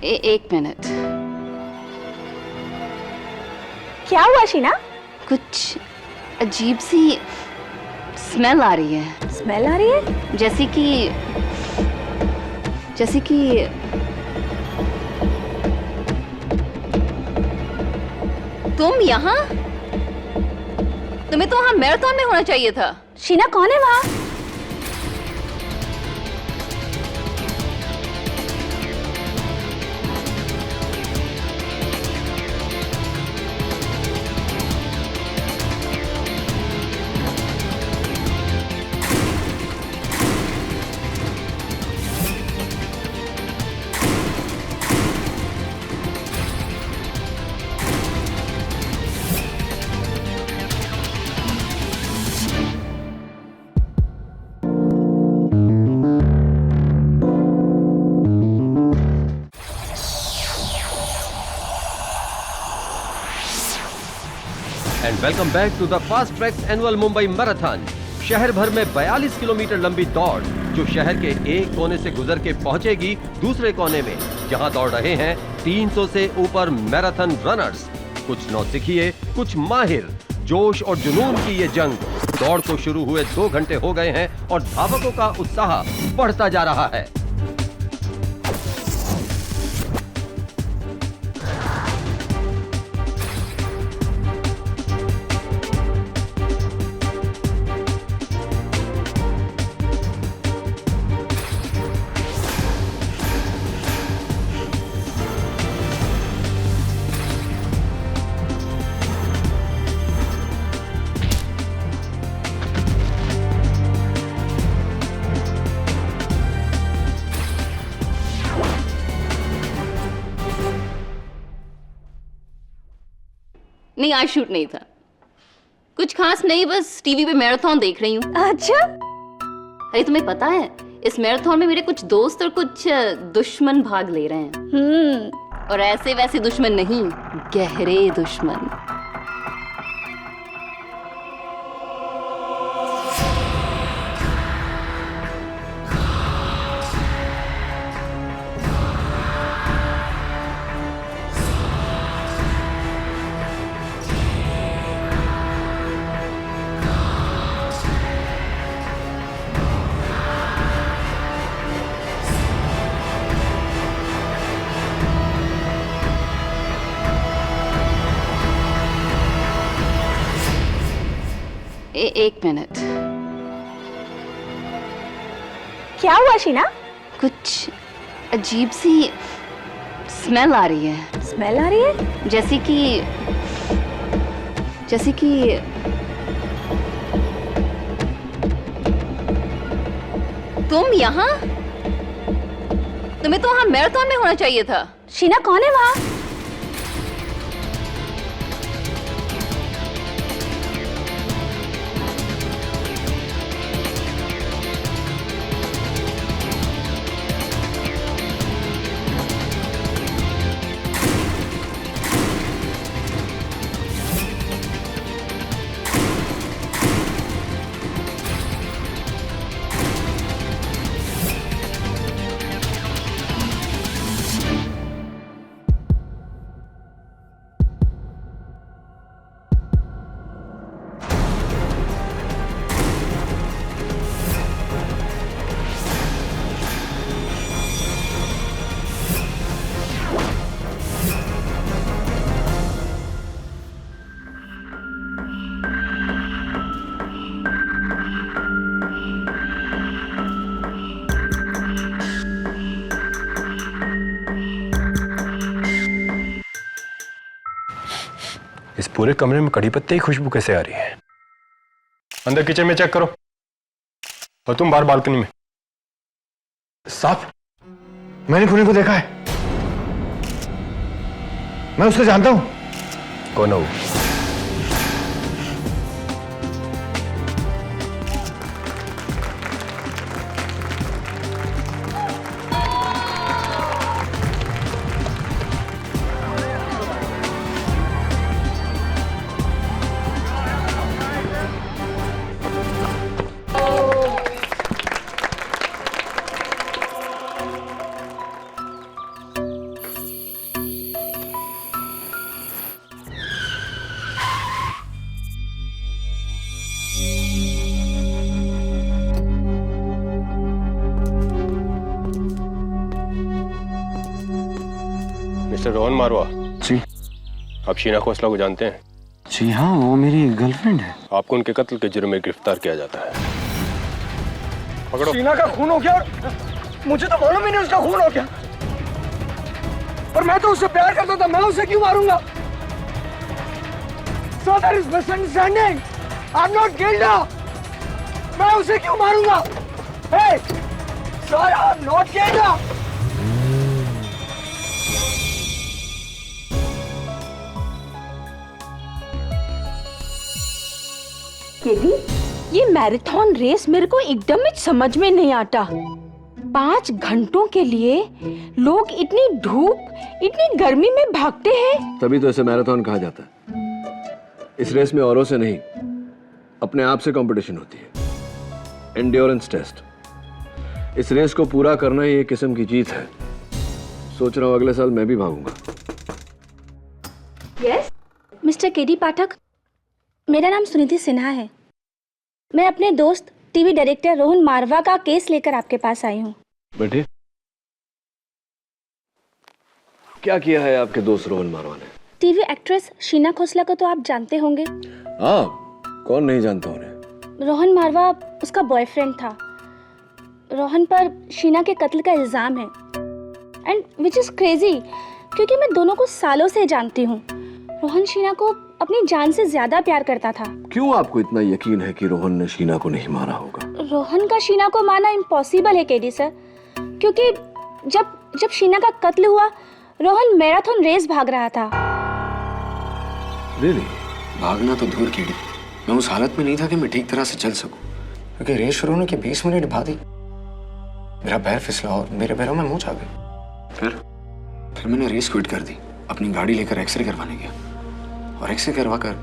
एक मिनट। क्या हुआ शीना? कुछ अजीब सी स्मेल आ रही है। स्मेल आ रही है? जैसे कि तुम यहाँ? तुम्हें तो वहाँ मैराथन में होना चाहिए था। शीना कौन है वहाँ? And welcome back to the fast track annual Mumbai marathon. शहर भर में 42 किलोमीटर लंबी दौड़ जो शहर के एक कोने से गुजर के पहुंचेगी दूसरे कोने में, जहां दौड़ रहे हैं 300 से ऊपर मैराथन रनर्स। कुछ नौसिखिए, कुछ माहिर। जोश और जुनून की ये जंग। दौड़ को शुरू हुए 2 घंटे हो गए हैं और धावकों का उत्साह बढ़ता जा रहा है। नहीं, आज शूट नहीं था। कुछ खास नहीं, बस टीवी पे मैराथन देख रही हूँ। अच्छा, अरे तुम्हें पता है इस मैराथन में मेरे कुछ दोस्त और कुछ दुश्मन भाग ले रहे हैं। और ऐसे वैसे दुश्मन नहीं, गहरे दुश्मन। एक मिनट। क्या हुआ शीना? कुछ अजीब सी स्मेल आ रही है। स्मेल आ रही है? जैसे कि तुम यहाँ? तुम्हें तो वहाँ मैराथन में होना चाहिए था। शीना कौन है वहाँ? इस पूरे कमरे में कड़ी पत्ते की खुशबू कैसे आ रही है? अंदर किचन में चेक करो और तुम बाहर बालकनी में। साहब, मैंने पुणे को देखा है। मैं उसको जानता हूं। कौन है वो? मिस्टर रोहन मारवा। जी। आप शीना खोसला को जानते हैं? जी हाँ, वो मेरी गर्लफ्रेंड है। आपको उनके कत्ल के जुर्म में गिरफ्तार किया जाता है। पकड़ो। शीना का खून हो गया? मुझे तो मालूम ही नहीं उसका खून हो गया। और मैं तो उससे प्यार करता था, मैं उसे क्यों मारूंगा? So there is misunderstanding. I'm not guilty. मैं उसे क्यों मारूंगा? Hey, sir, I'm not guilty. KD, ये मैराथन रेस मेरे को एकदम ही समझ में नहीं आता। 5 घंटों के लिए लोग इतनी धूप, इतनी गर्मी में भागते हैं। तभी तो इसे मैराथन कहा जाता है। इस रेस में औरों से नहीं, अपने आप से कंपटीशन होती है। Endurance test. इस रेस को पूरा करना ही एक किस्म की जीत है। सोच रहा हूं अगले साल मैं भी भागूंगा। यस, मिस्टर केडी पाठक, मेरा नाम सुनिधि सिन्हा है। मैं अपने दोस्त टीवी डायरेक्टर रोहन मारवा का केस लेकर आपके पास आई हूँ। बैठिए। क्या किया है आपके दोस्त रोहन मारवा ने? टीवी एक्ट्रेस शीना खोसला को तो आप जानते होंगे। हाँ, कौन नहीं जानता उन्हें। रोहन मारवा उसका बॉयफ्रेंड था। रोहन पर शीना के कत्ल का इल्जाम है, एंड विच इज क्रेजी, क्योंकि मैं दोनों को सालों से जानती हूँ। रोहन शीना को अपनी जान से ज्यादा प्यार करता था। क्यों आपको इतना यकीन है कि रोहन ने शीना को नहीं मारा होगा? रोहन का शीना को मारना इम्पॉसिबल है केडी सर, क्योंकि जब शीना का कत्ल हुआ, रोहन मैराथन रेस भाग रहा था। रियली? भागना तो दूर केडी, मैं उस हालत में नहीं था कि मैं ठीक तरह से चल सकूं, क्योंकि रेस शुरू होने के 20 मिनट बाद ही मेरा पैर फिसला और मेरे पैरों में मोच आ गई। फिर मैंने रेस क्विट कर दी। अपनी गाड़ी लेकर एक्सरे करवाने गया और एक्सरे करवाकर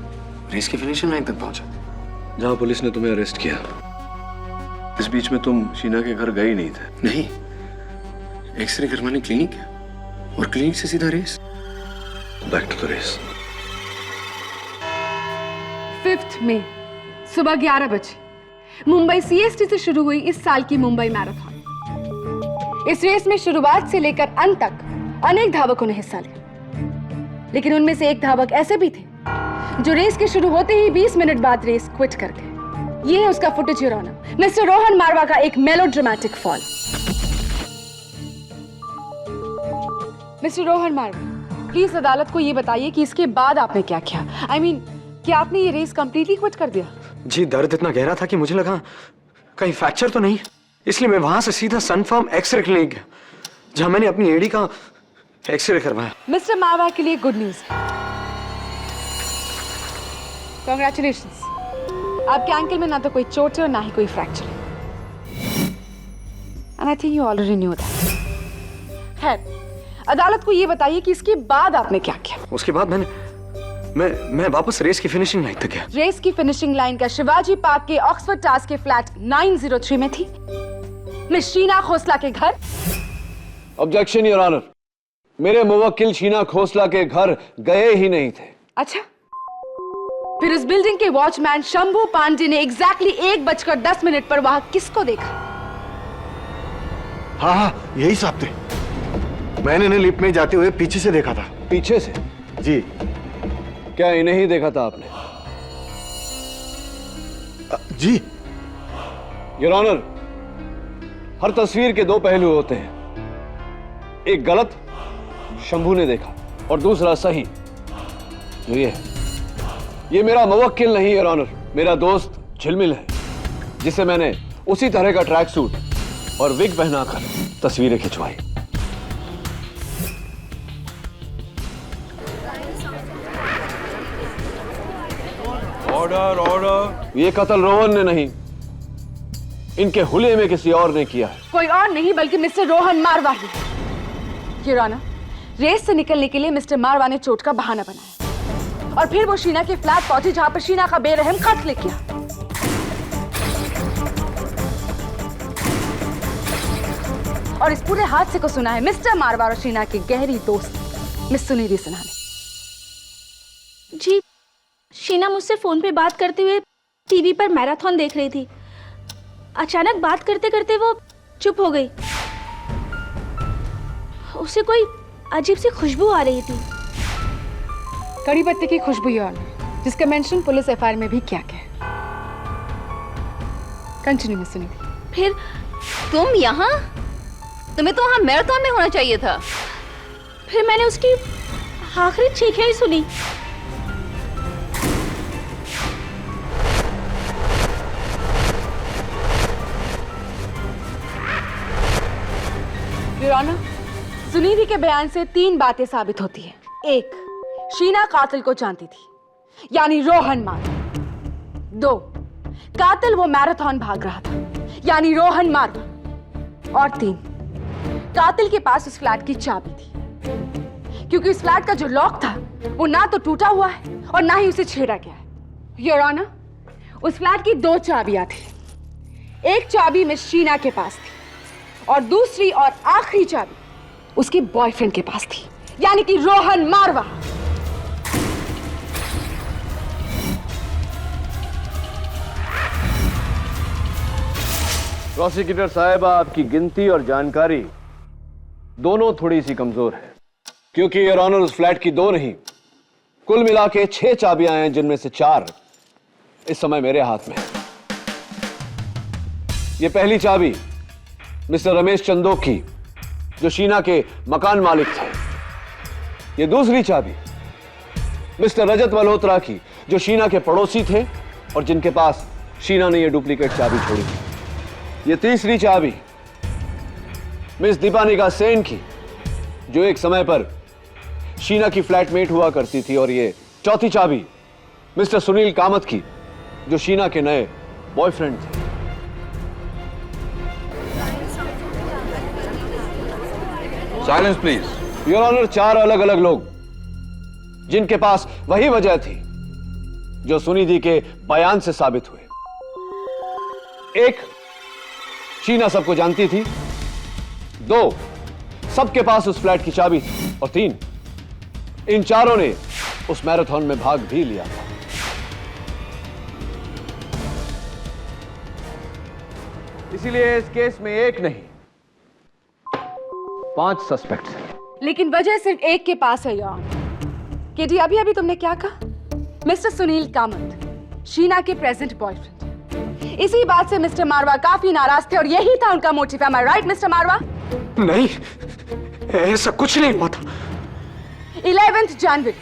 रेस की फिनिशिंग लाइन तक पहुंचा, जहां पुलिस ने तुम्हें अरेस्ट किया। इस बीच में तुम शीना के घर गए नहीं थे? नहीं, एक्सरे करवाने क्लिनिक गया और क्लिनिक से सीधा race. Back to the race. 5 मई सुबह 11 बजे मुंबई सीएसटी से शुरू हुई इस साल की मुंबई मैराथन। इस रेस में शुरुआत से लेकर अंत तक अनेक धावकों ने हिस्सा लिया, लेकिन उनमें से एक धावक ऐसे भी थे जो रेस के शुरू होते ही 20 मिनट बाद रेस क्विट कर गए। ये है उसका footage, your honour, mister Rohan Marwa का एक melodramatic fall. Mister Rohan Marwa, please अदालत को ये बताइए कि इसके बाद आपने क्या किया। I mean, क्या आपने ये रेस कंप्लीटली क्विट कर दिया? जी, दर्द इतना गहरा था कि मुझे लगा कहीं फ्रैक्चर तो नहीं, इसलिए मैं वहां से सीधा सनफर्म एक्सरे क्लिनिक गया, जहां मैंने अपनी एड़ी का एक्सरे करवाया। मिस्टर मारवा के लिए गुड न्यूज है। कांग्रेचुलेशंस, आपके एंकल में ना तो कोई चोट है और ना ही कोई फ्रैक्चर है। And I think you already knew that. खैर, अदालत को ये बताइए कि इसके बाद आपने क्या किया। उसके बाद मैं वापस रेस की फिनिशिंग लाइन तक गया। रेस की फिनिशिंग लाइन का शिवाजी पार्क के ऑक्सफोर्ड टावर्स के फ्लैट 903 में थी मिस शीना खोसला के घर। ऑब्जेक्शन योर ऑनर, मेरे मुवक्किल शीना खोसला के घर गए ही नहीं थे। अच्छा, फिर उस बिल्डिंग के वॉचमैन शंभू पांडे ने एग्जैक्टली 1:10 पर वहां किसको देखा? हाँ, यही साहब थे। मैंने इन्हें लिफ्ट में जाते हुए पीछे से देखा था। पीछे से? जी। क्या इन्हें ही देखा था आपने? जी योर ऑनर, हर तस्वीर के 2 पहलू होते हैं। एक गलत, शंभू ने देखा, और दूसरा सही, जो ये मेरा मुवक्किल नहीं योर ऑनर, मेरा दोस्त झिलमिल है, जिसे मैंने उसी तरह का ट्रैक सूट और विग पहनाकर तस्वीरें खिंचवाई। Order order. ये कत्ल रोहन ने नहीं, इनके हुलिये में किसी और ने किया है। कोई और नहीं बल्कि मिस्टर रोहन मारवा ही। योर ऑनर, रेस से निकलने के लिए मिस्टर मारवा ने चोट का बहाना बनाया और फिर वो शीना के फ्लैट पहुंची, जहां पर शीना का बेरहम कत्ल किया। और इस पूरे हादसे को सुना है मिस्टर मारवा और शीना की गहरी दोस्त मिस सुनिधि सिन्हा ने। जी, शीना मुझसे फोन पे बात करते हुए टीवी पर मैराथन देख रही थी। अचानक बात करते करते वो चुप हो गई। उसे कोई अजीब सी खुशबू आ रही थी। कड़ी पत्ते की खुशबू, योर ऑनर, जिसका मेंशन पुलिस एफआईआर में भी किया गया। Continue miss Sunidhi. फिर तुम यहाँ? तुम्हें तो वहाँ मैराथन में होना चाहिए था। फिर मैंने उसकी आखिरी चीखें ही सुनी। योर ऑनर, सुनिधि के बयान से 3 बातें साबित होती है। 1, शीना कातिल को जानती थी, यानी रोहन मारवा। 2, कातिल वो मैराथन भाग रहा था, यानी रोहन मारवा। और 3, कातिल के पास उस फ्लैट की चाबी थी, क्योंकि उस फ्लैट का जो लॉक था वो ना तो टूटा हुआ है और ना ही उसे छेड़ा गया है। योर ऑनर, उस फ्लैट की 2 चाबियां थी। एक चाबी मिस शीना के पास थी और दूसरी और आखिरी चाबी उसके बॉयफ्रेंड के पास थी, यानी कि रोहन मारवा। प्रोसिक्यूटर साहिबा, आपकी गिनती और जानकारी दोनों थोड़ी सी कमजोर है, क्योंकि योर ऑनर उस फ्लैट की 2 नहीं, कुल मिला के 6 चाबियां हैं, जिनमें से 4 इस समय मेरे हाथ में है। ये पहली चाबी मिस्टर रमेश चंदोक की, जो शीना के मकान मालिक थे। ये दूसरी चाबी मिस्टर रजत मल्होत्रा की, जो शीना के पड़ोसी थे और जिनके पास शीना ने यह डुप्लीकेट चाबी छोड़ी थी। ये तीसरी चाबी मिस दीपानिका सेन की, जो एक समय पर शीना की फ्लैटमेट हुआ करती थी। और ये चौथी चाबी मिस्टर सुनील कामत की, जो शीना के नए बॉयफ्रेंड थे। Silence please. योर ऑनर, 4 अलग अलग लोग जिनके पास वही वजह थी जो सुनिधि के बयान से साबित हुए। 1, शीना सबको जानती थी। 2, सबके पास उस फ्लैट की चाबी थी। और 3, इन चारों ने उस मैराथन में भाग भी लिया था। इसीलिए इस केस में 1 नहीं 5 सस्पेक्ट्स हैं। लेकिन वजह सिर्फ एक के पास है, योर ऑनर। केडी, अभी अभी तुमने क्या कहा? मिस्टर सुनील कामत, शीना के प्रेजेंट बॉयफ्रेंड। इसी बात से मिस्टर मारवा काफी नाराज थे और यही था उनका motive. M I right mister मारवा? नहीं, ऐसा कुछ नहीं हुआ था। 11 जनवरी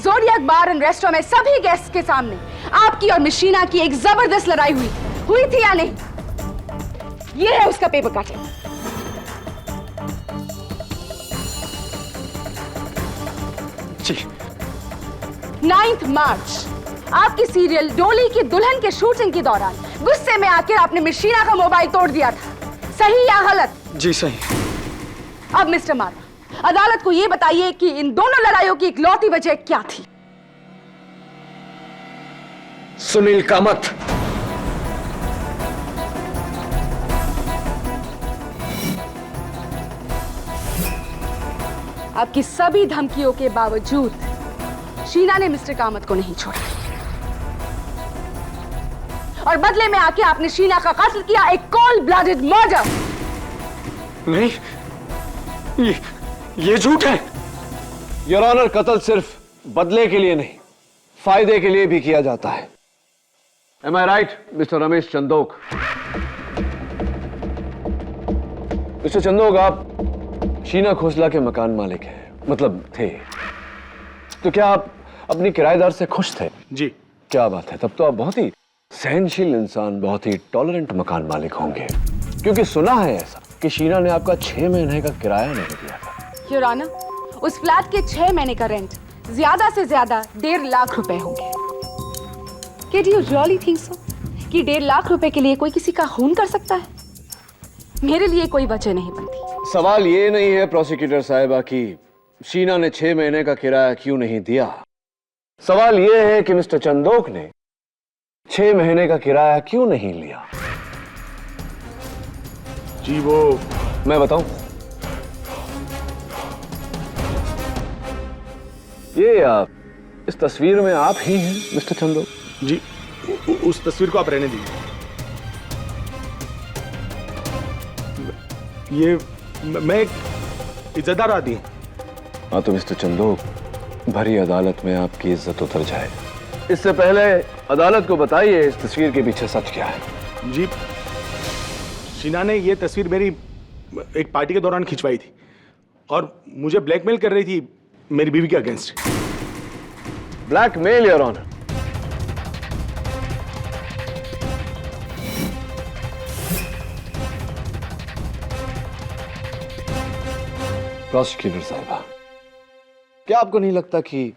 ज़ोडिएक बार एंड रेस्टोरेंट में सभी गेस्ट के सामने आपकी और मिस शीना की एक जबरदस्त लड़ाई हुई थी या नहीं? ये है उसका पेपर कटिंग। जी। 9 मार्च आपकी सीरियल डोली की दुल्हन के शूटिंग के दौरान गुस्से में आकर आपने मिस शीना का मोबाइल तोड़ दिया था, सही या गलत? जी सही। अब मिस्टर मारवा, अदालत को यह बताइए कि इन दोनों लड़ाइयों की इकलौती वजह क्या थी? सुनील कामत। आपकी सभी धमकियों के बावजूद शीना ने मिस्टर कामत को नहीं छोड़ा और बदले में आके आपने शीना का कत्ल किया, एक कोल्ड ब्लडेड मर्डर। नहीं, ये झूठ है। योर ऑनर, कत्ल सिर्फ बदले के लिए नहीं, फायदे के लिए भी किया जाता है। Am I right mister Ramesh Chandok? Mister Chandok, आप शीना खोसला के मकान मालिक हैं, मतलब थे। तो क्या आप अपनी किराएदार से खुश थे? जी। क्या बात है, तब तो आप बहुत ही सहनशील इंसान, बहुत ही टॉलरेंट मकान मालिक होंगे, क्योंकि सुना है ऐसा कि शीना ने आपका 6 महीने का किराया नहीं दिया था। योर ऑनर, उस फ्लैट के 6 महीने का रेंट ज्यादा से ज्यादा 1.5 लाख रुपए होंगे। Did you really think so? कि 1.5 लाख रुपए के लिए कोई किसी का खून कर सकता है? मेरे लिए कोई वजह नहीं बनती। सवाल ये नहीं है प्रोसिक्यूटर साहिबा कि शीना ने 6 महीने का किराया क्यों नहीं दिया। सवाल ये है कि मिस्टर चंदोक ने 6 महीने का किराया क्यों नहीं लिया। जी वो मैं बताऊं? ये इस तस्वीर में आप ही हैं मिस्टर चंदोक? जी, उस तस्वीर को आप रहने दीजिए। ये मैं एक इज्जतदार आदमी हूं, हाँ तो मिस्टर चंदोक, भरी अदालत में आपकी इज्जत उतर जाए। इससे पहले अदालत को बताइए इस तस्वीर के पीछे सच क्या है। जी, शीना ने ये तस्वीर मेरी एक पार्टी के दौरान खिंचवाई थी और मुझे ब्लैकमेल कर रही थी मेरी बीवी के against. Blackmail, your honour? Prosecutor साहिबा, क्या आपको नहीं लगता कि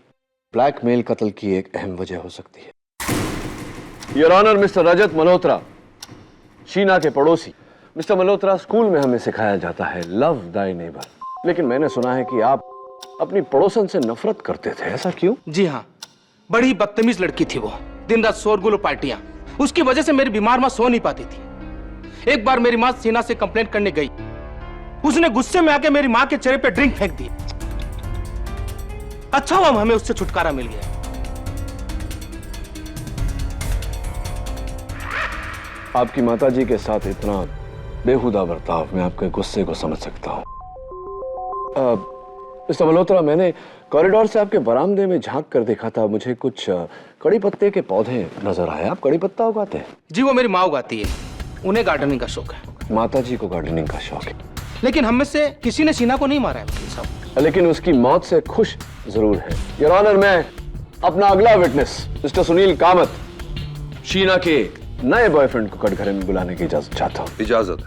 ब्लैकमेल कत्ल की एक अहम वजह हो सकती है? योर ऑनर, मिस्टर रजत मल्होत्रा, शीना के पड़ोसी। मिस्टर मल्होत्रा, स्कूल में हमें सिखाया जाता है लव दाई नेबर, लेकिन मैंने सुना है कि आप अपनी पड़ोसन से नफरत करते थे, ऐसा क्यों? जी हाँ, बड़ी बदतमीज लड़की थी वो, दिन रात शोरगुल और पार्टियां। उसकी वजह से मेरी बीमार माँ सो नहीं पाती थी। एक बार मेरी माँ शीना से कंप्लेंट करने गई, उसने गुस्से में आके मेरी माँ के चेहरे पे ड्रिंक फेंक दी। अच्छा हुआ हमें उससे छुटकारा मिल गया। आपकी माताजी के साथ इतना बेहुदा बर्ताव, मैं आपके गुस्से को समझ सकता हूं। मिस्टर मल्होत्रा, मैंने कॉरिडोर से आपके बरामदे में झांक कर देखा था, मुझे कुछ कड़ी पत्ते के पौधे नजर आए। आप कड़ी पत्ता उगाते हैं? जी, वो मेरी माँ उगाती है, उन्हें गार्डनिंग का शौक है। माताजी को गार्डनिंग का शौक है, लेकिन हम में से किसी ने शीना को नहीं मारा है वकील साहब। लेकिन उसकी मौत से खुश जरूर है। योर ऑनर, मैं अपना अगला विटनेस मिस्टर सुनील कामत, शीना के नए बॉयफ्रेंड को कटघरे में बुलाने की इजाजत चाहता हूँ। इजाजत।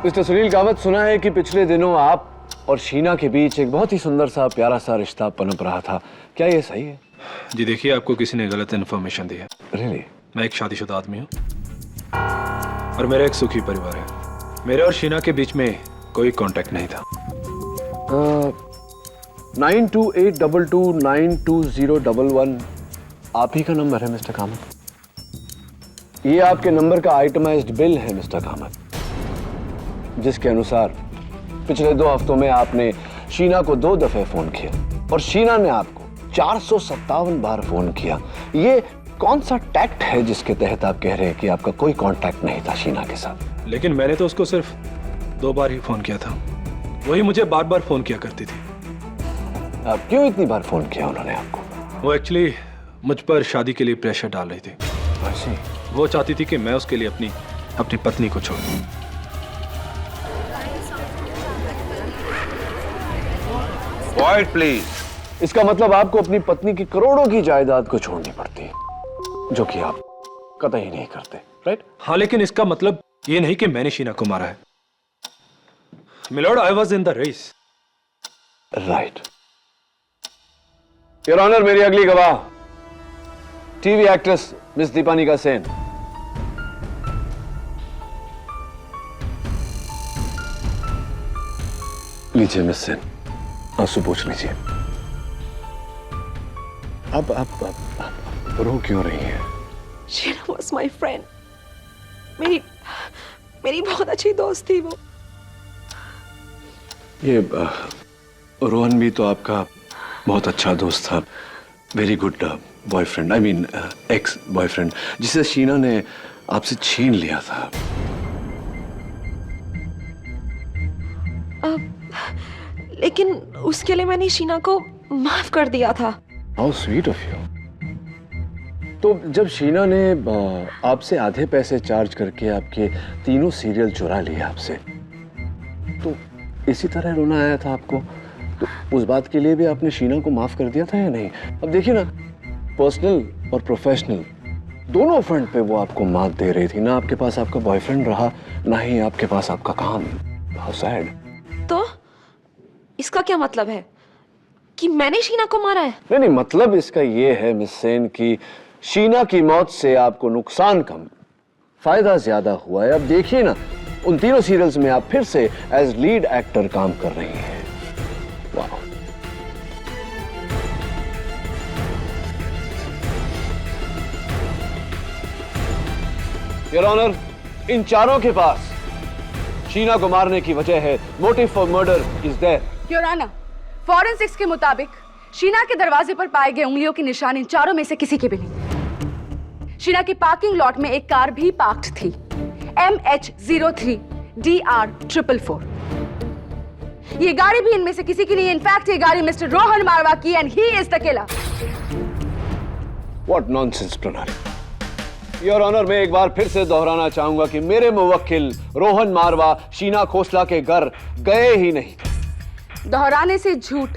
मिस्टर सुनील कामत, सुना है कि पिछले दिनों आप और शीना के बीच एक बहुत ही सुंदर सा प्यारा सा रिश्ता पनप रहा था, क्या ये सही है? जी देखिए, आपको किसी ने गलत इन्फॉर्मेशन दी है। Really? मैं एक शादीशुदा आदमी हूँ और मेरा एक सुखी परिवार है। मेरे और शीना के बीच में कोई कांटेक्ट नहीं था। 9282292011 आप ही का नंबर है मिस्टर कामत? ये आपके नंबर का आइटमाइज्ड बिल है मिस्टर कामत, जिसके अनुसार पिछले 2 हफ्तों में आपने शीना को 2 दफे फोन किया और शीना ने आपको 457 बार फोन किया। ये कौन सा टैक्ट है जिसके तहत आप कह रहे हैं कि आपका कोई कांटेक्ट नहीं था शीना के साथ? लेकिन मैंने तो उसको सिर्फ 2 बार ही फोन किया था, वही मुझे बार बार फोन किया करती थी। आप क्यों इतनी बार फोन किया उन्होंने आपको? वो एक्चुअली मुझ पर शादी के लिए प्रेशर डाल रही थी। ऐसे? वो चाहती थी कि मैं उसके लिए अपनी पत्नी को छोड़ दूं। Quiet, please. इसका मतलब आपको अपनी पत्नी की करोड़ों की जायदाद को छोड़नी पड़ती है, जो कि आप कतई नहीं करते, राइट? हाँ, लेकिन इसका मतलब ये नहीं कि मैंने शीना को मारा है। Milord, I was in the race. Right. Your honour, मेरी अगली गवाह TV actress miss Deepanika Sen. लीजिए मिस सेन, आंसू पोंछ लीजिए। अब रो क्यों रही है? Sheena was my friend. मेरी बहुत अच्छी दोस्त थी वो। ये रोहन भी तो आपका बहुत अच्छा दोस्त था, very good boyfriend, I mean ex boyfriend, जिसे शीना ने आपसे छीन लिया था। लेकिन उसके लिए मैंने शीना को माफ कर दिया था। How sweet of you. तो जब शीना ने आपसे आधे पैसे चार्ज करके आपके 3 सीरियल चुरा लिए आपसे, तो इसी तरह रोना आया था आपको? तो उस बात के लिए भी आपने शीना को माफ कर दिया था या नहीं? अब देखिए ना, पर्सनल और प्रोफेशनल दोनों फ्रंट पे वो आपको मात दे रही थी। ना आपके पास आपका बॉयफ्रेंड रहा, ना ही आपके पास आपका काम। How sad. तो इसका क्या मतलब है कि मैंने शीना को मारा है? नहीं, मतलब इसका ये है मिस सेन कि शीना की मौत से आपको नुकसान कम, फायदा ज्यादा हुआ है। अब देखिए ना, उन 3 सीरियल्स में आप फिर से एज लीड एक्टर काम कर रही हैं। वाह। योर ऑनर, इन चारों के पास शीना को मारने की वजह है motive for murder is there. Your honour, forensics के मुताबिक शीना के दरवाजे पर पाए गए उंगलियों के निशान इन चारों में से किसी के भी नहीं। शीना की पार्किंग लॉट में एक कार भी पार्क्ड थी, MH03 DR444। ये गाड़ी भी इनमें से किसी की नहीं है। इनफैक्ट ये गाड़ी मिस्टर रोहन मारवा की and he is the killer. What nonsense, प्रणाली। योर ऑनर, मैं एक बार फिर से दोहराना चाहूंगा कि मेरे मुवक्किल रोहन मारवा शीना खोसला के घर गए ही नहीं थे। दोहराने से झूठ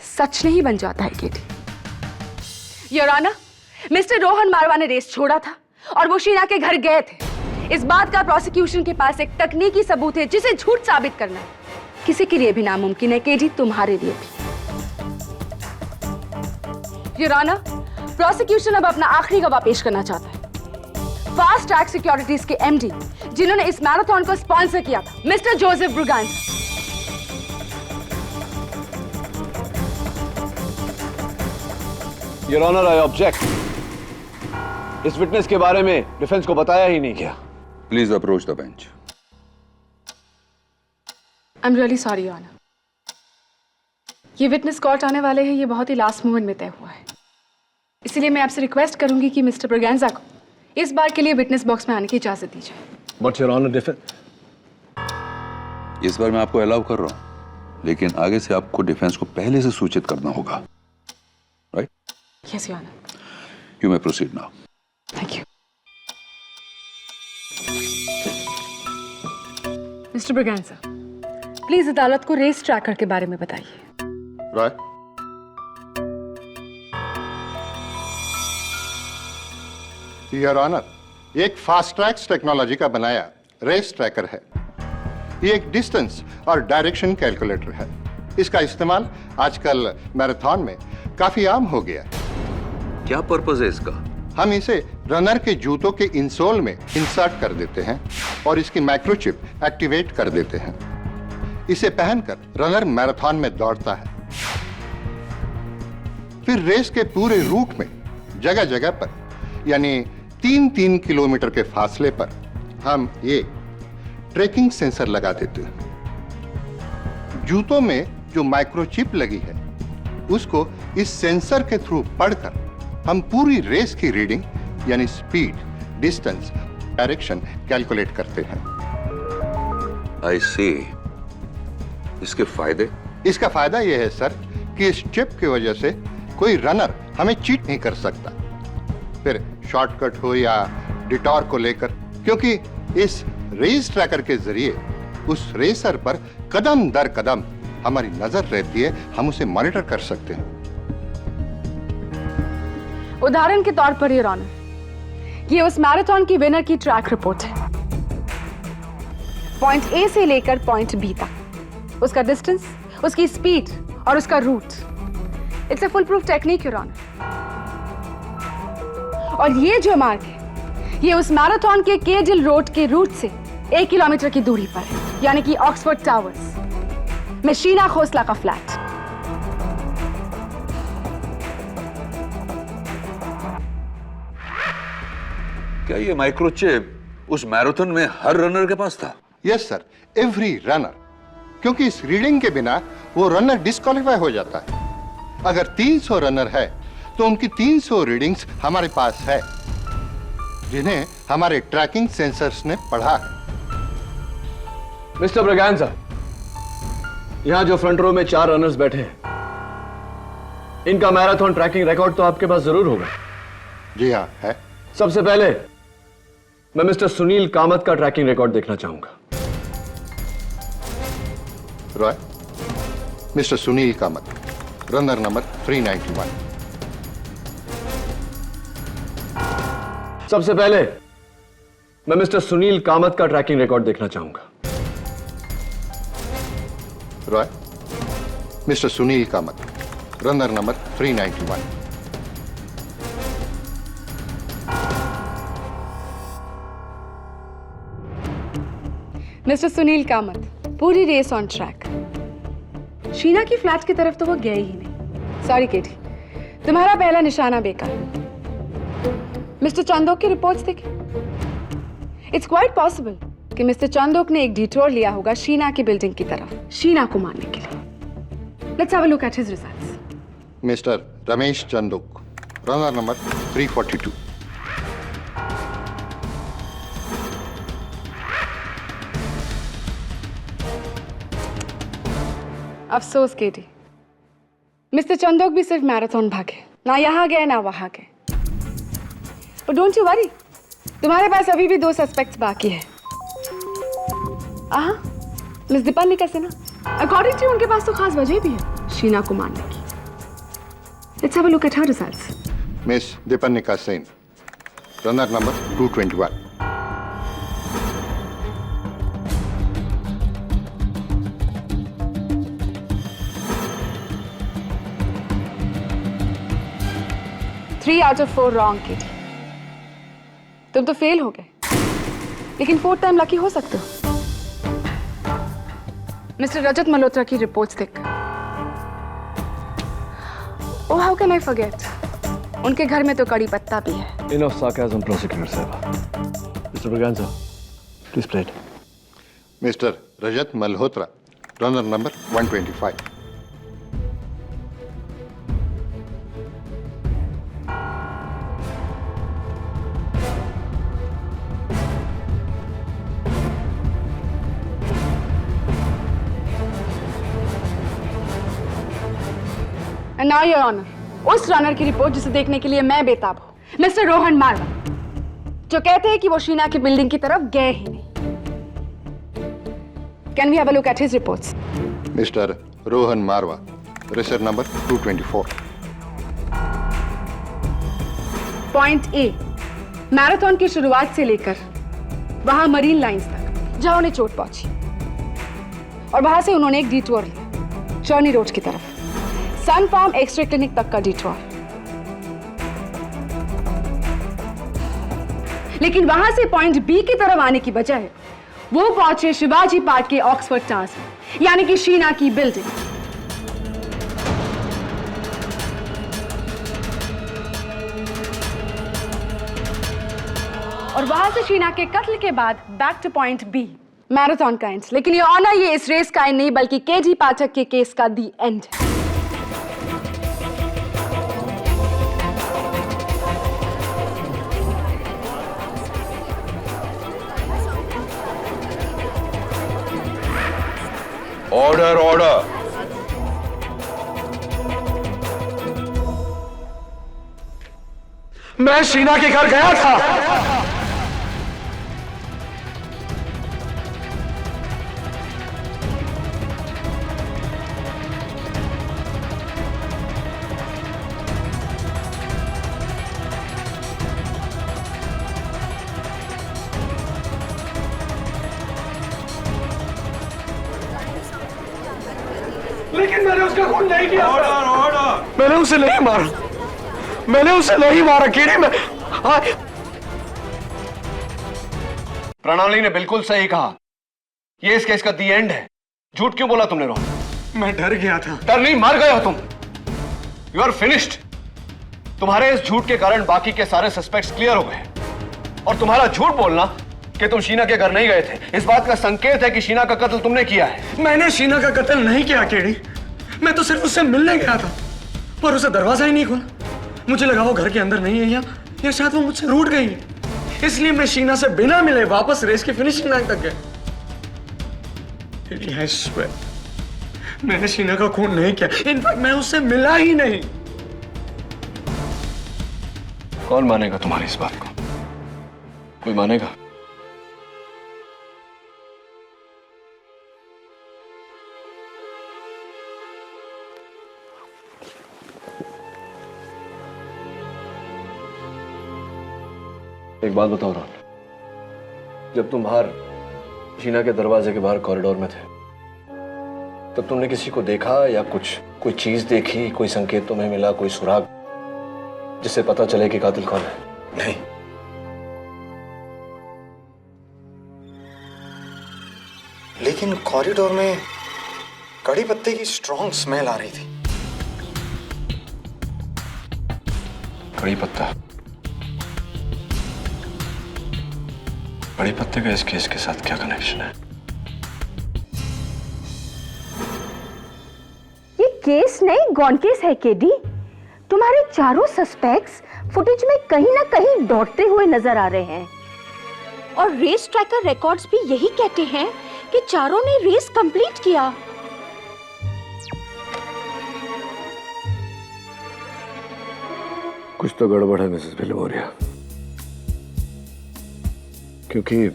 सच नहीं बन जाता है केटी। योर ऑनर, मिस्टर रोहन मारवा ने रेस छोड़ा था और वो शीना के घर गए थे। इस बात का प्रोसिक्यूशन के पास एक तकनीकी सबूत है जिसे झूठ साबित करना है किसी के लिए भी नामुमकिन है केजी, तुम्हारे लिए भी। योर ऑनर, प्रोसिक्यूशन अब अपना आखिरी गवाह पेश करना चाहता है। फास्ट ट्रैक सिक्योरिटीज के एमडी जिन्होंने इस मैराथन को स्पॉन्सर किया था, mister Joseph Braganza. Your honour, I object. इस विटनेस के बारे में डिफेंस को बताया ही नहीं गया। Please approach the bench. I am really sorry your honour. ये विटनेस कोर्ट आने वाले हैं, ये बहुत ही लास्ट मोमेंट में तय हुआ है। इसीलिए मैं आपसे रिक्वेस्ट करूंगी कि मिस्टर ब्रुगांजा को इस बार के लिए विटनेस बॉक्स में आने की इजाजत दीजिए। बट योर ऑनर, डिफेंस इस बार मैं आपको अलाउ कर रहा हूं, लेकिन आगे से आपको डिफेंस को पहले से सूचित करना होगा। Right? Yes your honour. You may proceed now. Thank you. Mister Braganza, please अदालत को रेस ट्रैकर के बारे में बताइए। राइट। योर ऑनर, एक फास्ट ट्रैक्स टेक्नोलॉजी का बनाया रेस ट्रैकर है। ये एक डिस्टेंस और डायरेक्शन कैलकुलेटर है। इसका इस्तेमाल आजकल मैराथन में काफी आम हो गया है। क्या पर्पस है इसका? हम इसे रनर के जूतों के इंसोल में इंसर्ट कर देते हैं और इसकी माइक्रोचिप एक्टिवेट कर देते हैं। इसे पहनकर रनर मैराथन में दौड़ता है। फिर रेस के पूरे रूट में जगह जगह पर, यानी 3-3 किलोमीटर के फासले पर, हम ये ट्रैकिंग सेंसर लगा देते हैं। जूतों में जो माइक्रोचिप लगी है उसको इस सेंसर के थ्रू पढ़कर हम पूरी रेस की रीडिंग यानी स्पीड, डिस्टेंस, डायरेक्शन कैलकुलेट करते हैं। आई सी। इसके फायदे? इसका फायदा यह है सर कि इस चिप की वजह से कोई रनर हमें चीट नहीं कर सकता, फिर शॉर्टकट हो या डिटॉर को लेकर, क्योंकि इस रेस ट्रैकर के जरिए उस रेसर पर कदम दर कदम हमारी नजर रहती है, हम उसे मॉनिटर कर सकते हैं। उदाहरण के तौर पर योर ऑनर, ये उस मैराथन की विनर की ट्रैक रिपोर्ट है। पॉइंट ए से लेकर पॉइंट बी तक उसका डिस्टेंस, उसकी स्पीड और उसका route. It's a foolproof technique your honour. और ये जो मार्ग है, ये उस मैराथन के केजिल रोड के रूट से 1 किलोमीटर की दूरी पर है, यानी कि ऑक्सफोर्ड टावर्स में शीना खोसला का फ्लैट। क्या ये माइक्रोचिप उस मैराथन में हर रनर के पास था? यस सर, एवरी रनर, क्योंकि इस रीडिंग के बिना वो रनर डिस्क्वालीफाई हो जाता है। अगर 300 रनर है तो उनकी 300 रीडिंग्स हमारे पास है, जिन्हें हमारे ट्रैकिंग सेंसर्स ने पढ़ा है। मिस्टर ब्रुगांजा, यहां जो फ्रंट रो में 4 रनर्स बैठे हैं, इनका मैराथन ट्रैकिंग रिकॉर्ड तो आपके पास जरूर होगा। जी हाँ, है। सबसे पहले मैं मिस्टर सुनील कामत का ट्रैकिंग रिकॉर्ड देखना चाहूंगा। Roy, mister Sunil Kamat, runner number 391। सबसे पहले मैं मिस्टर सुनील कामत का ट्रैकिंग रिकॉर्ड देखना चाहूंगा। Roy, mister Sunil Kamat, runner number 391। Mister Sunil Kamat, पूरी रेस ऑन ट्रैक। शीना की फ्लैट की तरफ तो वो गए ही नहीं। सॉरी केटी, तुम्हारा पहला निशाना बेकार। मिस्टर चांदोक की रिपोर्ट्स देखें। इट्स क्वाइट पॉसिबल कि मिस्टर चांदोक ने एक डिटोर लिया होगा शीना की बिल्डिंग की तरफ, शीना को मारने के लिए। Let's have a look at his results. Mister Ramesh Chandok, runner number 342। अफसोस केटी, मिस्टर चंदोक भी सिर्फ मैराथन भागे, ना यहाँ गए ना वहां गए। पर डोंट यू वरी, तुम्हारे पास अभी भी 2 सस्पेक्ट्स बाकी है। Miss Deepalika Sinha, according to उनके पास तो खास वजह भी है शीना को मारने की। Let's have a look at her results. Miss Deepalika Singh, runner number 221। Three out of 4 wrong Kitty. तुम तो फेल हो गए, लेकिन 4th टाइम लकी हो सकते हो। मिस्टर रजत मल्होत्रा की रिपोर्ट्स देख, oh how can I forget, उनके घर में तो कड़ी पत्ता भी है। Enough sarcasm, prosecutor साहब। Mr. Braganza, please play it. Mister Rajat Malhotra, runner number 125। And now your honor, उस रनर की रिपोर्ट जिसे देखने के लिए मैं बेताब हूँ, मिस्टर रोहन मारवा, जो कहते हैं कि वो शीना की बिल्डिंग की तरफ गए ही नहीं। Can we have a look at his reports? Mister Rohan Marwa, runner number 224। Point A, marathon की शुरुआत से लेकर वहां मरीन लाइंस तक जहां उन्हें चोट पहुंची, और वहां से उन्होंने एक डिटूर लिया चर्नी रोड की तरफ, सन फार्म एक्सरे क्लिनिक तक का डिटूर। लेकिन वहां से पॉइंट बी की तरफ आने की बजाय वो पहुंचे शिवाजी पार्क के ऑक्सफोर्ड टावर्स में, यानी कि शीना की बिल्डिंग। और वहां से शीना के कत्ल के बाद back to point B, marathon का एंड। लेकिन ये ऑनर, ये इस रेस का एंड नहीं बल्कि केजी पाठक के केस का दी एंड है। Order order. मैं शीना के घर गया था। लेकिन मैंने उसका खून नहीं किया। Order order. मैंने उसे नहीं मारा, मैंने उसे नहीं मारा कीड़ी में। प्रणाली ने बिल्कुल सही कहा, ये इस केस का दी एंड है। झूठ क्यों बोला तुमने रोहन? मैं डर गया था। डर नहीं, मर गए हो तुम। You are finished. तुम्हारे इस झूठ के कारण बाकी के सारे सस्पेक्ट्स क्लियर हो गए, और तुम्हारा झूठ बोलना कि तुम शीना के घर नहीं गए थे, इस बात का संकेत है कि शीना का कत्ल तुमने किया है। मैंने शीना का कत्ल नहीं किया केडी, मैं तो सिर्फ उससे मिलने गया था, पर उसे दरवाजा ही नहीं खोला। मुझे लगा वो घर के अंदर नहीं है, या शायद वो मुझसे रूठ गई है, इसलिए मैं शीना से बिना मिले वापस रेस की फिनिशिंग लाइन तक गया। मैंने शीना का खून नहीं किया, इनफैक्ट मैं उससे मिला ही नहीं। कौन मानेगा तुम्हारी इस बात को? कोई मानेगा? एक बात बताओ रोहन, जब तुम बाहर शीना के दरवाजे के बाहर कॉरिडोर में थे, तब तुमने किसी को देखा या कोई चीज देखी, कोई संकेत तुम्हें मिला, कोई सुराग जिससे पता चले कि कातिल कौन है? नहीं, लेकिन कॉरिडोर में कड़ी पत्ते की स्ट्रॉन्ग स्मेल आ रही थी। कड़ी पत्ता? कड़ी पत्ते का इस केस के साथ क्या कनेक्शन है? ये केस नहीं, गॉन केस है केडी। तुम्हारे चारों सस्पेक्ट्स फुटेज में कहीं ना कहीं दौड़ते हुए नजर आ रहे हैं, और रेस ट्रैकर रिकॉर्ड्स भी यही कहते हैं कि चारों ने रेस कंप्लीट किया। कुछ तो गड़बड़ है मिसेस बिलोरिया, क्योंकि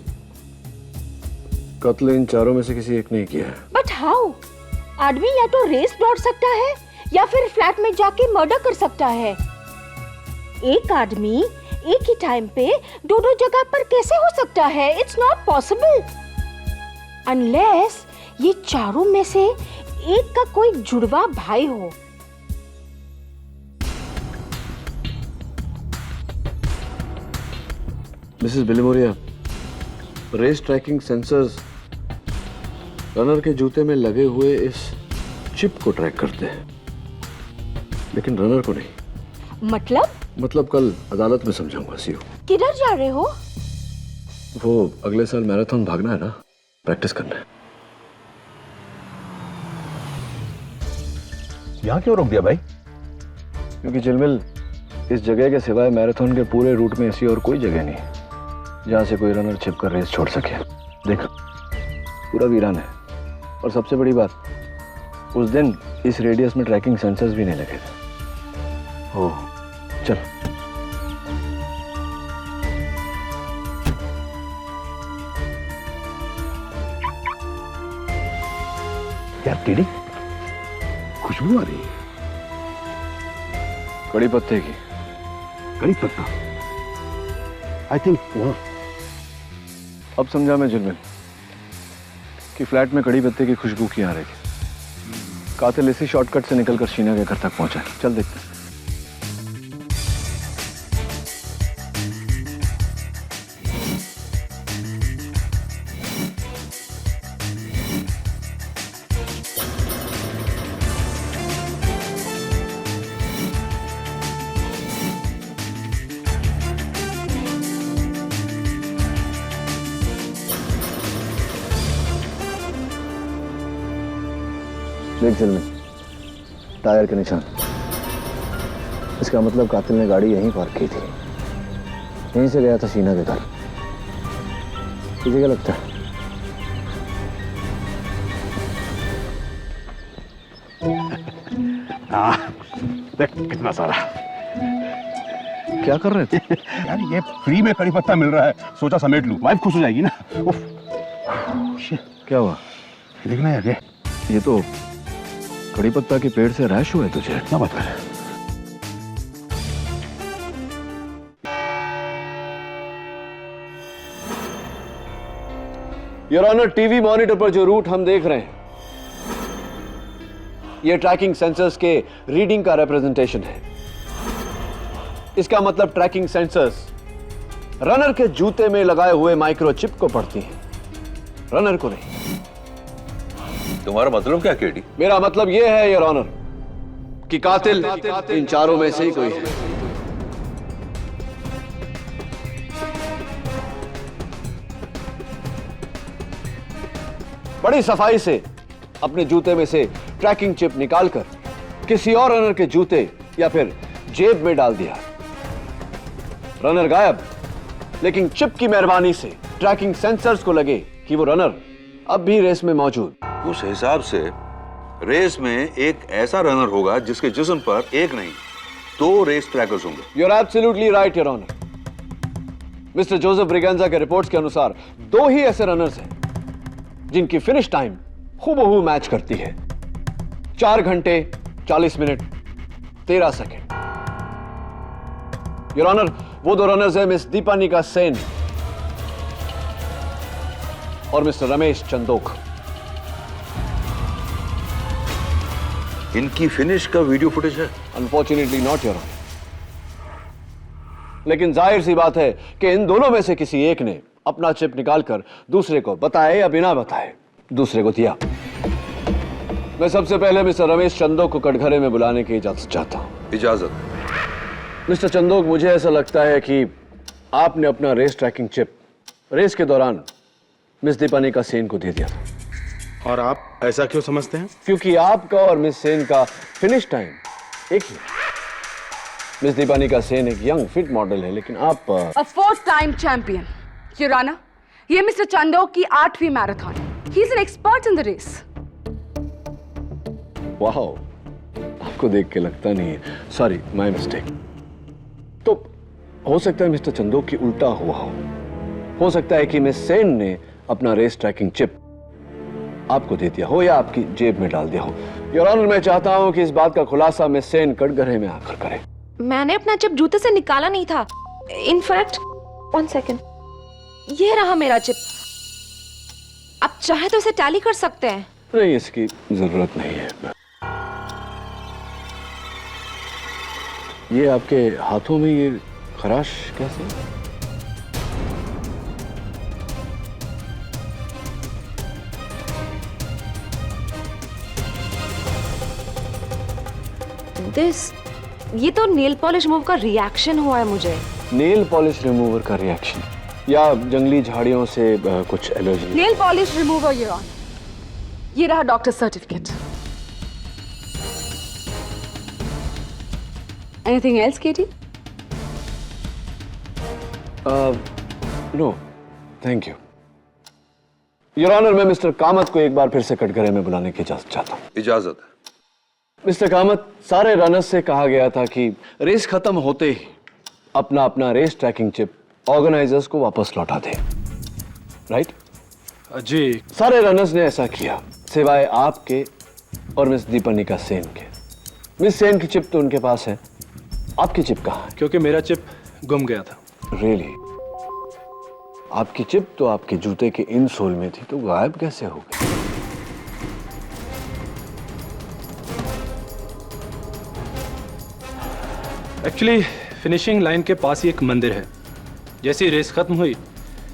कत्ल इन चारों में से किसी एक ने किया है। But how? आदमी या तो रेस दौड़ सकता है या फिर फ्लैट में जाके मर्डर कर सकता है। एक आदमी एक ही टाइम पे दोनों जगह पर कैसे हो सकता है? इट्स नॉट पॉसिबल अनलेस ये चारों में से एक का कोई जुड़वा भाई हो। Mrs Biloria, race tracking sensors runner के जूते में लगे हुए इस चिप को ट्रैक करते हैं, लेकिन रनर को नहीं। मतलब कल अदालत में समझाऊंगा सीओ। किधर जा रहे हो? वो अगले साल मैराथन भागना है ना, प्रैक्टिस करना है। यहाँ क्यों रोक दिया भाई? क्योंकि चिलमिल, इस जगह के सिवाय मैराथन के पूरे रूट में ऐसी और कोई जगह नहीं जहां से कोई रनर छिपकर रेस छोड़ सके। देख, पूरा वीरान है, और सबसे बड़ी बात, उस दिन इस रेडियस में ट्रैकिंग सेंसर्स भी नहीं लगे थे। ओह, चल। यार टीडी, खुशबू आ रही है। कड़ी पत्ते की। कड़ी पत्ता? आई थिंक वहां। अब समझा मैं जिलमिल कि फ्लैट में कड़ी पत्ते की खुशबू क्यों आ रही थी। कातिल इसी शॉर्टकट से निकलकर शीना के घर तक पहुंचा है। चल देखते हैं। देख जिलमिल, टायर के निशान। इसका मतलब कातिल ने गाड़ी यहीं पार्क की थी, यहीं से गया था शीना के घर। तुझे क्या लगता है? देख कितना सारा। क्या कर रहे थे? यार ये फ्री में कड़ी पत्ता मिल रहा है, सोचा समेट लूं, वाइफ खुश हो जाएगी ना। उफ। क्या हुआ? देखना यार, ये तो कड़ी पत्ता के पेड़ से रैश हुआ है तुझे। क्या बात कर? योर ऑनर, टीवी मॉनिटर पर जो रूट हम देख रहे हैं, यह ट्रैकिंग सेंसर्स के रीडिंग का रिप्रेजेंटेशन है। इसका मतलब ट्रैकिंग सेंसर्स रनर के जूते में लगाए हुए माइक्रोचिप को पढ़ती हैं, रनर को नहीं। तुम्हारा मतलब क्या केडी? मेरा मतलब यह है योर ऑनर कि कातिल इन चारों में से ही कोई है। बड़ी सफाई से अपने जूते में से ट्रैकिंग चिप निकालकर किसी और रनर के जूते या फिर जेब में डाल दिया। रनर गायब, लेकिन चिप की मेहरबानी से ट्रैकिंग सेंसर्स को लगे कि वो रनर अब भी रेस में मौजूद। उस हिसाब से रेस में एक ऐसा रनर होगा जिसके जिस्म पर एक नहीं 2 रेस ट्रैकर्स होंगे। You are absolutely right your honour. Mister Joseph Braganza के रिपोर्ट्स के अनुसार 2 ही ऐसे रनर्स हैं जिनकी फिनिश टाइम हूबहू मैच करती है, 4 घंटे 40 मिनट 13 सेकेंड। योर ऑनर, वो 2 रनर्स हैं मिस दीपानिका सेन और मिस्टर रमेश चंदोक। इनकी फिनिश का वीडियो फुटेज है? अनफॉर्चुनेटली नॉट योर ऑनर, लेकिन जाहिर सी बात है कि इन दोनों में से किसी एक ने अपना चिप निकालकर दूसरे को बताए या बिना बताए दूसरे को दिया। मैं सबसे पहले मिस्टर रमेश चंदोक को कटघरे में बुलाने की इजाजत चाहता हूं। इजाजत? मिस्टर चंदोक, मुझे ऐसा लगता है कि आपने अपना रेस ट्रैकिंग चिप रेस के दौरान मिस दीपानिका सेन को दे दिया था। और आप ऐसा क्यों समझते हैं? क्योंकि आपका और मिस सेन का फिनिश टाइम एक ही। मिस दीपानिका सेन एक यंग फिट मॉडल है, लेकिन आप A 4th time champion. Your Honor, ये मिस्टर चंदोक की 8वीं marathon. He is an expert in the race. Wow, आपको देख के लगता नहीं है। Sorry, my mistake. तो हो सकता है मिस्टर चंदोक की उल्टा हुआ हो सकता है कि मिस सेन ने अपना रेस ट्रैकिंग चिप आपको दे दिया हो या आपकी जेब में डाल दिया हो। योर ऑनर, मैं चाहता हूं कि इस बात का खुलासा मिस सेन कटघरे में आकर करे। मैंने अपना चिप जूते से निकाला नहीं था। इनफैक्ट 1 सेकेंड, ये रहा मेरा चिप। आप चाहे तो इसे टैली कर सकते हैं। नहीं, इसकी जरूरत नहीं है। ये आपके हाथों में ये खराश कैसे? ये तो नेल पॉलिश मूव का रिएक्शन हुआ है मुझे। नेल पॉलिश रिमूवर का रिएक्शन या जंगली झाड़ियों से कुछ allergy? Nail polish remover your honour. ये रहा doctor certificate. Anything else Katie? No thank you. Your honour, मैं मिस्टर कामत को एक बार फिर से कटघरे में बुलाने की इजाजत चाहता हूँ। इजाजत है। मिस्टर कामत, सारे रनर्स से कहा गया था कि रेस खत्म होते ही अपना अपना रेस ट्रैकिंग चिप ऑर्गेनाइजर्स को वापस लौटा दें, राइट? जी। सारे रनर्स ने ऐसा किया सिवाय आपके और मिस दीपनिका सेन के। मिस सेन की चिप तो उनके पास है, आपकी चिप कहाँ है? क्योंकि मेरा चिप गुम गया था। रियली? आपकी चिप तो आपके जूते के इनसोल में थी, तो गायब कैसे हो गई? एक्चुअली फिनिशिंग लाइन के पास ही एक मंदिर है। जैसे ही रेस खत्म हुई,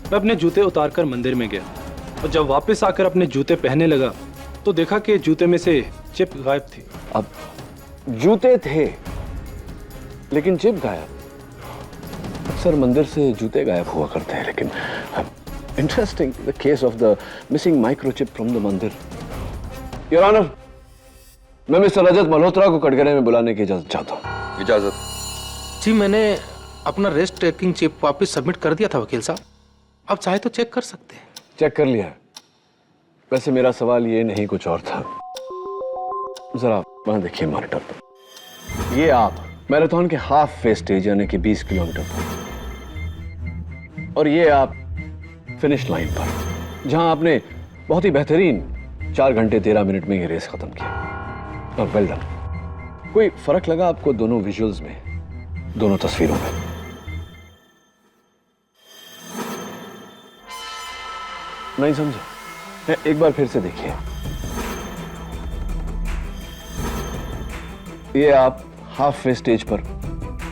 मैं अपने जूते उतारकर मंदिर में गया और जब वापस आकर अपने जूते पहनने लगा तो देखा कि जूते में से चिप गायब थी। अब जूते थे लेकिन चिप गायब? अक्सर मंदिर से जूते गायब हुआ करते हैं, लेकिन interesting the case of the missing microchip from the मंदिर। योर ऑनर, मैं मिस्टर रजत मल्होत्रा को कटघरे में बुलाने की इजाजत चाहता हूँ। इजाजत। जी, मैंने अपना रेस ट्रैकिंग चिप वापस सबमिट कर दिया था वकील साहब। अब चाहे तो चेक कर सकते हैं। चेक कर लिया है। वैसे मेरा सवाल ये नहीं, कुछ और था। जरा वहां देखिए मॉनिटर पर। ये आप मैराथन के हाफ फेस स्टेज यानी कि 20 किलोमीटर पर, और ये आप फिनिश लाइन पर, जहां आपने बहुत ही बेहतरीन 4 घंटे 13 मिनट में ये रेस खत्म किया। और वेल डन। कोई फर्क लगा आपको दोनों विजुअल्स में, दोनों तस्वीरों में? नहीं समझे? एक बार फिर से देखिए। ये आप हाफ वे स्टेज पर,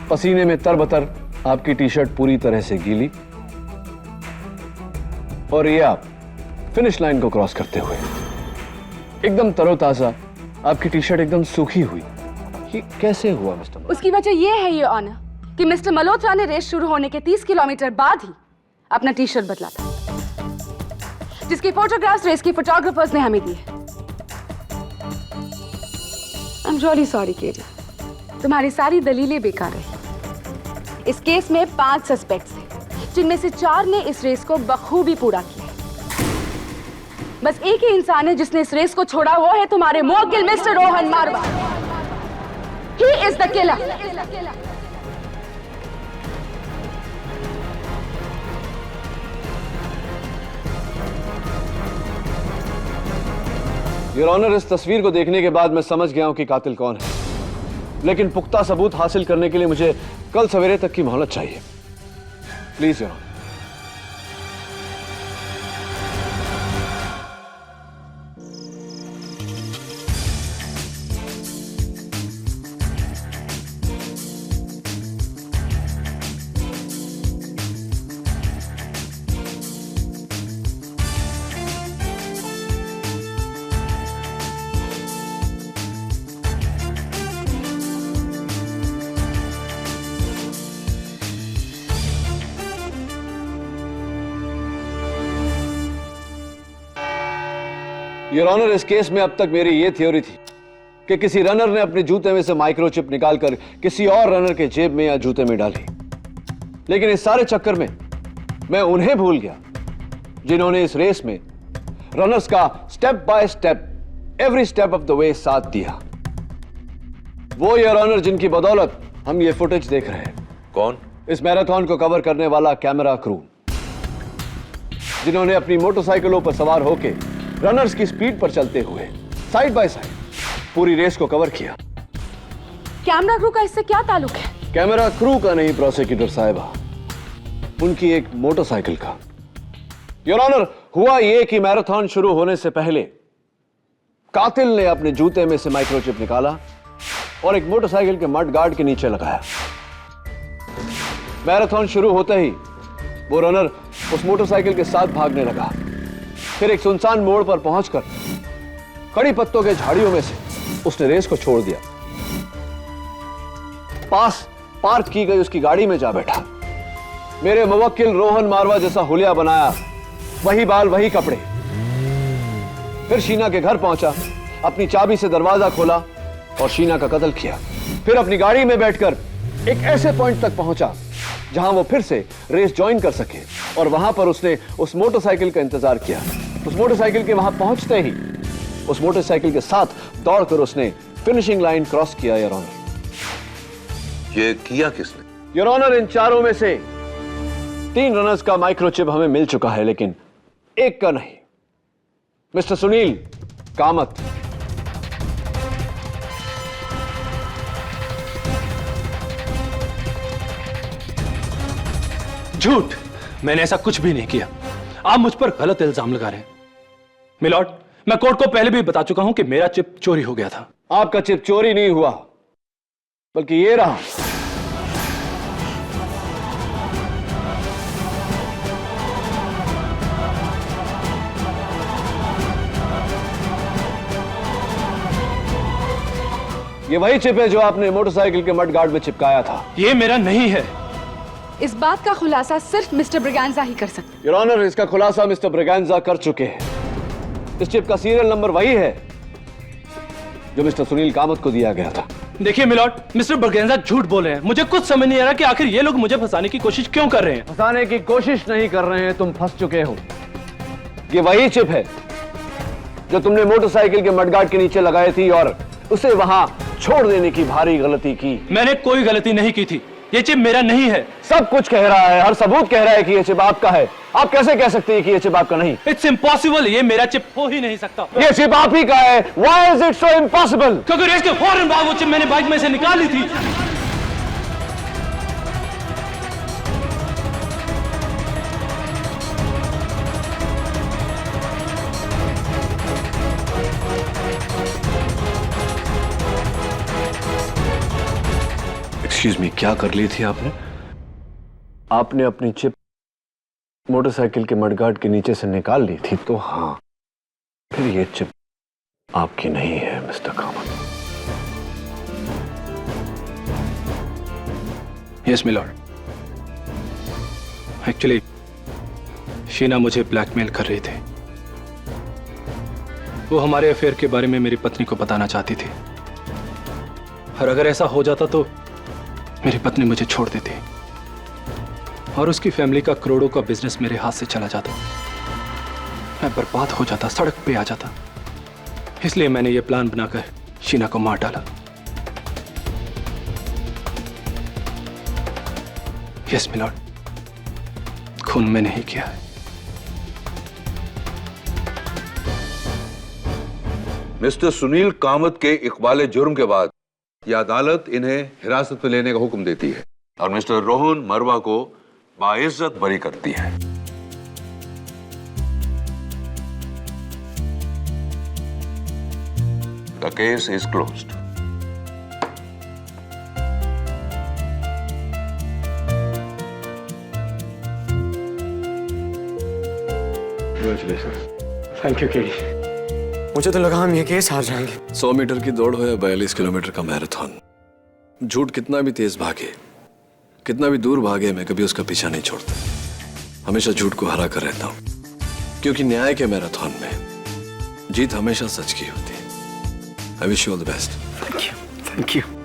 पसीने में तरबतर, आपकी टी शर्ट पूरी तरह से गीली, और ये आप फिनिश लाइन को क्रॉस करते हुए एकदम तरोताजा, आपकी टी शर्ट एकदम सूखी हुई। ये कैसे हुआ मिस्टर? उसकी वजह यह है ये ऑनर कि मिस्टर मल्होत्रा ने रेस शुरू होने के 30 किलोमीटर बाद ही अपना टी शर्ट बदला था, जिसकी फोटोग्राफ्स रेस की फोटोग्राफर्स ने हमें दी है। आई एम रियली सॉरी केटी, तुम्हारी सारी दलीलें बेकार रही। इस केस में 5 सस्पेक्ट्स थे, जिनमें से 4 ने इस रेस को बखूबी पूरा किया। बस एक ही इंसान है जिसने इस रेस को छोड़ा, वो है तुम्हारे मुवक्किल mister Rohan Marwa. He is the killer. Your honour, इस तस्वीर को देखने के बाद मैं समझ गया हूं कि कातिल कौन है, लेकिन पुख्ता सबूत हासिल करने के लिए मुझे कल सवेरे तक की मोहलत चाहिए। Please your honour. Your honour, इस केस में अब तक मेरी यह थ्योरी थी कि किसी रनर ने अपने जूते में से माइक्रोचिप निकालकर किसी और रनर के जेब में या जूते में डाली, लेकिन इस सारे चक्कर में मैं उन्हें भूल गया जिन्होंने इस रेस में रनर्स का step by step, every step of the way साथ दिया। वो योर ऑनर जिनकी बदौलत हम ये फुटेज देख रहे हैं, कौन? इस मैराथन को कवर करने वाला कैमरा क्रू, जिन्होंने अपनी मोटरसाइकिलों पर सवार होकर रनर्स की स्पीड पर चलते हुए साइड बाय साइड पूरी रेस को कवर किया। कैमरा क्रू का इससे क्या ताल्लुक है? कैमरा क्रू का नहीं प्रोसिक्यूटर साहिबा, उनकी एक मोटरसाइकिल का। योर ऑनर, हुआ यह कि मैराथन शुरू होने से पहले कातिल ने अपने जूते में से माइक्रोचिप निकाला और एक मोटरसाइकिल के मड गार्ड के नीचे लगाया। मैराथन शुरू होते ही वो रनर उस मोटरसाइकिल के साथ भागने लगा। फिर एक सुनसान मोड़ पर पहुंचकर कड़ी पत्तों के झाड़ियों में से उसने रेस को छोड़ दिया। पास पार्क की गई उसकी गाड़ी में जा बैठा। मेरे मुवक्किल रोहन मारवा जैसा हुलिया बनाया, वही बाल वही कपड़े। फिर शीना के घर पहुंचा, अपनी चाबी से दरवाजा खोला और शीना का कत्ल किया। फिर अपनी गाड़ी में बैठकर एक ऐसे पॉइंट तक पहुंचा जहां वो फिर से रेस ज्वाइन कर सके, और वहां पर उसने उस मोटरसाइकिल का इंतजार किया। उस मोटरसाइकिल के वहां पहुंचते ही उस मोटरसाइकिल के साथ दौड़कर उसने फिनिशिंग लाइन क्रॉस किया। योर ऑनर, ये किया किसने? योर ऑनर, इन चारों में से 3 रनर्स का माइक्रोचिप हमें मिल चुका है, लेकिन एक का नहीं। मिस्टर सुनील कामत। झूठ, मैंने ऐसा कुछ भी नहीं किया। आप मुझ पर गलत इल्जाम लगा रहे हैं। मिलॉर्ड, मैं कोर्ट को पहले भी बता चुका हूं कि मेरा चिप चोरी हो गया था। आपका चिप चोरी नहीं हुआ, बल्कि ये रहा। ये वही चिप है जो आपने मोटरसाइकिल के मड गार्ड में चिपकाया था। ये मेरा नहीं है। इस बात का खुलासा सिर्फ मिस्टर ब्रिगेंजा ही कर सकते। योर ऑनर, इसका खुलासा मिस्टर ब्रिगेंजा कर चुके हैं। इस चिप का सीरियल नंबर वही है जो मिस्टर सुनील कामत को दिया गया था। देखिए मिलॉर्ड, मिस्टर ब्रिगेंजा झूठ बोल रहे हैं। मुझे कुछ समझ नहीं आ रहा कि आखिर ये लोग मुझे फंसाने की कोशिश क्यों कर रहे हैं। फंसाने की कोशिश नहीं कर रहे हैं, तुम फंस चुके हो। ये वही चिप है जो तुमने मोटरसाइकिल के मडगार्ड के नीचे लगाई थी और उसे वहां छोड़ देने की भारी गलती की। मैंने कोई गलती नहीं की थी। ये चिप मेरा नहीं है। सब कुछ कह रहा है, हर सबूत कह रहा है कि ये चिप आपका है। आप कैसे कह सकते हैं कि ये चिप आपका नहीं? इट्स इम्पॉसिबल, ये मेरा चिप हो ही नहीं सकता। ये चिप आप ही का है। Why is it so impossible? क्योंकि रेस के फौरन बाद वो चिप मैंने बाइक में से निकाल ली थी। एक्सक्यूज मी, क्या कर ली थी आपने? आपने अपनी चिप मोटरसाइकिल के मडगार्ड के नीचे से निकाल ली थी, तो हाँ, फिर ये चिप आपकी नहीं है mister Kamat. Yes milord, actually Sheena मुझे ब्लैकमेल कर रही थी। वो हमारे अफेयर के बारे में मेरी पत्नी को बताना चाहती थी, और अगर ऐसा हो जाता तो मेरी पत्नी मुझे छोड़ देती और उसकी फैमिली का करोड़ों का बिजनेस मेरे हाथ से चला जाता। मैं बर्बाद हो जाता, सड़क पे आ जाता। इसलिए मैंने ये प्लान बनाकर शीना को मार डाला। यस मिलॉर्ड, खून मैंने ही किया है। मिस्टर सुनील कामत के इकबाल जुर्म के बाद यह अदालत इन्हें हिरासत में लेने का हुक्म देती है और मिस्टर रोहन मरवा को बाइज्जत बरी करती है। The case is closed. Thank you KD. मुझे तो लगा हम ये केस हार जाएंगे। 100 मीटर की दौड़ हो या 42 किलोमीटर का मैराथन, झूठ कितना भी तेज भागे, कितना भी दूर भागे, मैं कभी उसका पीछा नहीं छोड़ता। हमेशा झूठ को हरा कर रहता हूं, क्योंकि न्याय के मैराथन में जीत हमेशा सच की होती है। I wish you all the best. Thank you.